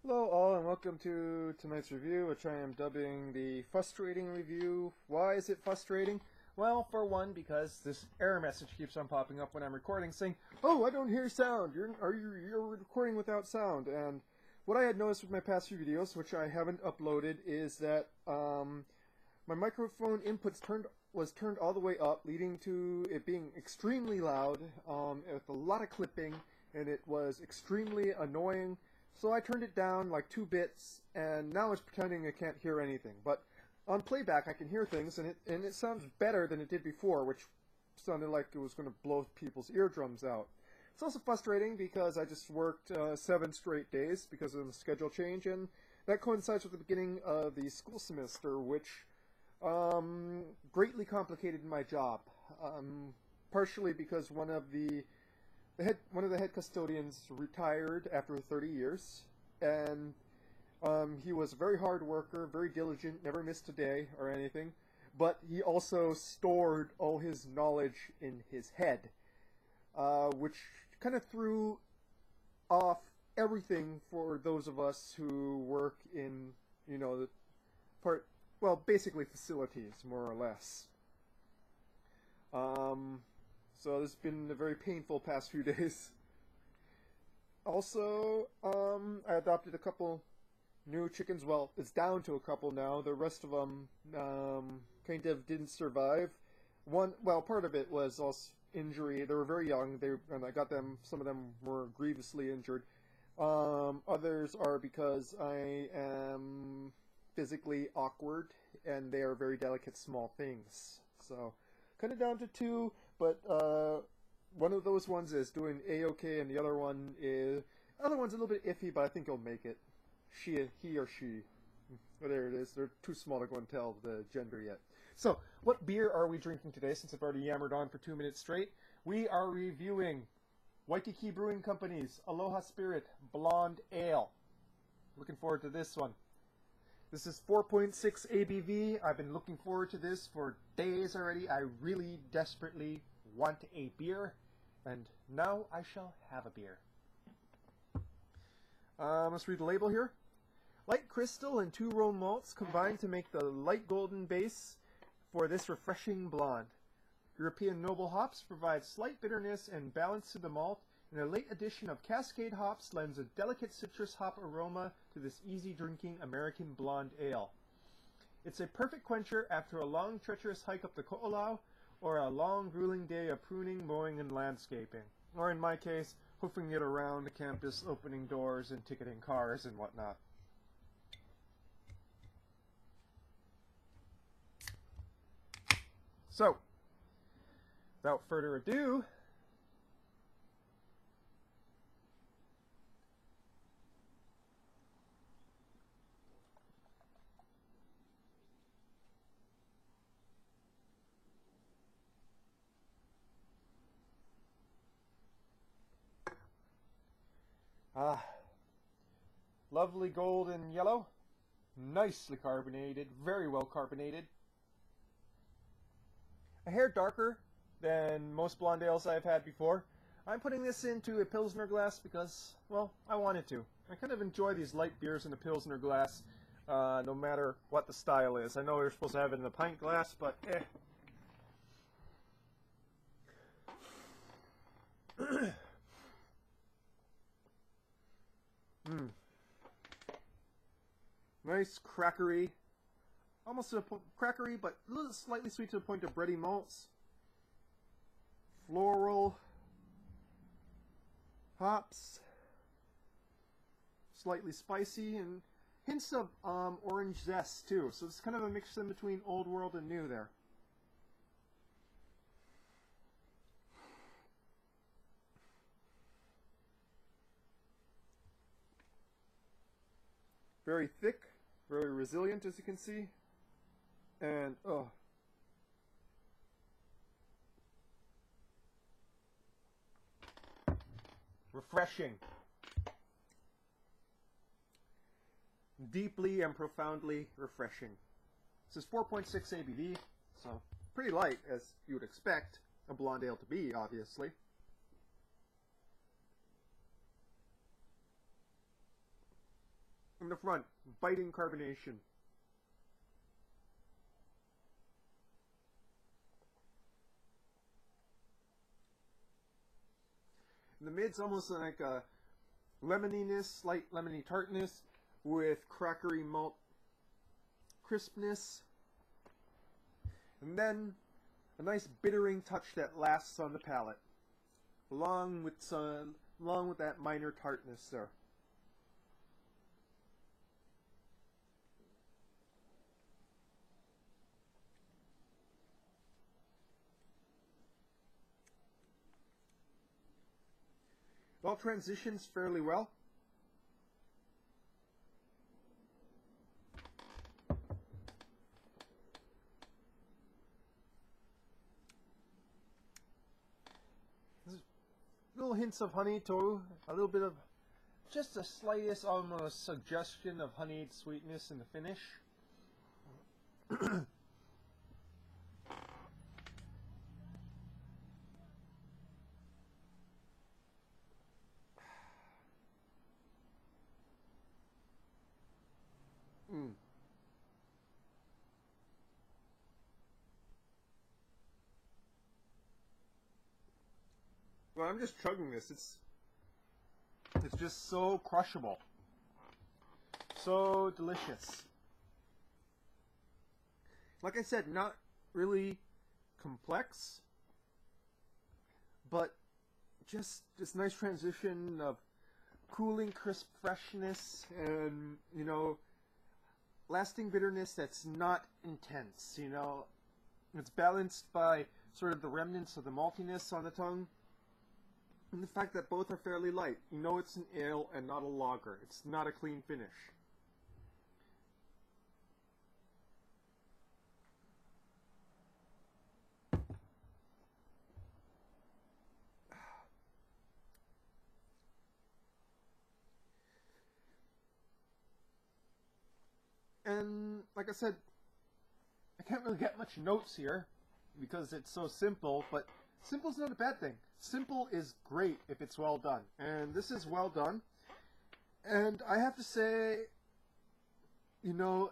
Hello all and welcome to tonight's review, which I am dubbing the frustrating review. Why is it frustrating? Well, for one, because this error message keeps on popping up when I'm recording saying, "Oh, I don't hear sound. You're recording without sound." And what I had noticed with my past few videos, which I haven't uploaded, is that my microphone inputs was turned all the way up, leading to it being extremely loud, with a lot of clipping, and it was extremely annoying. So I turned it down like 2 bits, and now it's pretending I can't hear anything. But on playback, I can hear things, and it sounds better than it did before, which sounded like it was going to blow people's eardrums out. It's also frustrating because I just worked 7 straight days because of the schedule change, and that coincides with the beginning of the school semester, which greatly complicated my job. Partially because one of the head custodians retired after 30 years, and he was a very hard worker, very diligent, never missed a day or anything, but he also stored all his knowledge in his head, which kind of threw off everything for those of us who work in, the basically facilities, more or less. So this has been a very painful past few days. Also, I adopted a couple new chickens. Well, it's down to a couple now. The rest of them kind of didn't survive. Part of it was also injury. They were very young. And I got them. Some of them were grievously injured. Others are because I am physically awkward, and they are very delicate, small things. So, kind of down to 2. But one of those ones is doing a-okay, and the other one's a little bit iffy, but I think he'll make it. He or she. Oh, there it is. They're too small to go and tell the gender yet. So, what beer are we drinking today? Since I've already yammered on for 2 minutes straight, we are reviewing Waikiki Brewing Company's Aloha Spirit Blonde Ale. Looking forward to this one. This is 4.6 ABV. I've been looking forward to this for days already. I really desperately want a beer, and now I shall have a beer. Let's read the label here. Light crystal and 2 row malts combine to make the light golden base for this refreshing blonde. European noble hops provide slight bitterness and balance to the malt, and a late addition of Cascade hops lends a delicate citrus hop aroma to this easy-drinking American blonde ale. It's a perfect quencher after a long, treacherous hike up the Ko'olau, or a long, grueling day of pruning, mowing, and landscaping. Or in my case, hoofing it around the campus, opening doors, and ticketing cars and whatnot. So, without further ado, lovely golden yellow, nicely carbonated, very well carbonated. A hair darker than most blonde ales I've had before. I'm putting this into a Pilsner glass because, well, I wanted to. I kind of enjoy these light beers in a Pilsner glass, no matter what the style is. I know you're supposed to have it in a pint glass, but Nice crackery, almost crackery, but a little slightly sweet to the point of bready malts. Floral, hops, slightly spicy, and hints of orange zest too. So it's kind of a mix in between old world and new there. Very thick, very resilient, as you can see, and refreshing. Deeply and profoundly refreshing. This is 4.6 ABV, so pretty light, as you would expect a blonde ale to be, obviously. the front, biting carbonation. In the mid's almost like a lemoniness, slight lemony tartness with crackery malt crispness. And then a nice bittering touch that lasts on the palate, along with that minor tartness there. It all transitions fairly well. Little hints of honey too, a little bit of, just the slightest almost suggestion of honeyed sweetness in the finish. Well, I'm just chugging this. It's just so crushable. So delicious. Like I said, not really complex, but just this nice transition of cooling, crisp freshness and, you know, lasting bitterness that's not intense, you know. It's balanced by sort of the remnants of the maltiness on the tongue. And the fact that both are fairly light. You know it's an ale and not a lager. It's not a clean finish. And like I said, I can't really get much notes here because it's so simple, but simple's not a bad thing. Simple is great if it's well done. And this is well done. And I have to say, you know,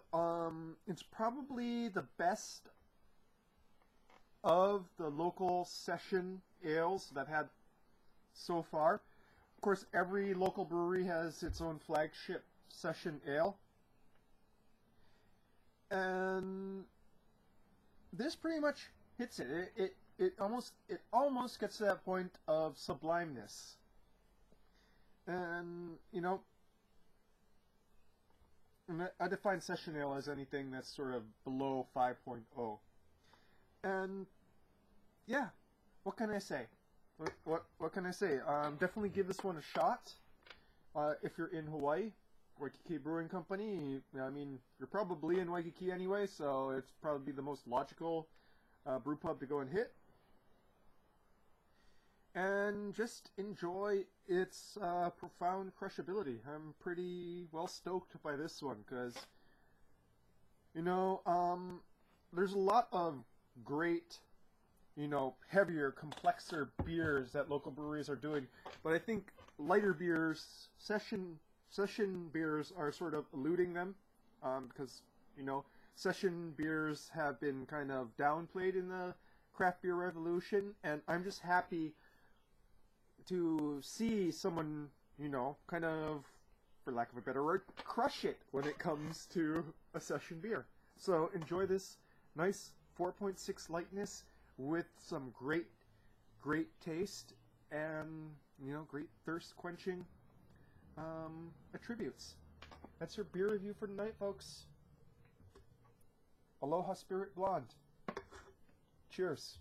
it's probably the best of the local session ales that I've had so far. Of course, every local brewery has its own flagship session ale. And this pretty much hits it. It almost gets to that point of sublimeness. And, you know, I define session ale as anything that's sort of below 5.0. And, yeah, what can I say? What can I say? Definitely give this one a shot. If you're in Hawaii, Waikiki Brewing Company, I mean, you're probably in Waikiki anyway, so it's probably the most logical brew pub to go and hit. And just enjoy its profound crushability. I'm pretty well stoked by this one because, you know, there's a lot of great, you know, heavier, complexer beers that local breweries are doing, but I think lighter beers, session beers are sort of eluding them because, you know, session beers have been kind of downplayed in the craft beer revolution, and I'm just happy to see someone, you know, kind of, for lack of a better word, crush it when it comes to a session beer. So enjoy this nice 4.6 lightness with some great taste and, you know, great thirst quenching attributes. That's your beer review for tonight, folks. Aloha Spirit Blonde. Cheers.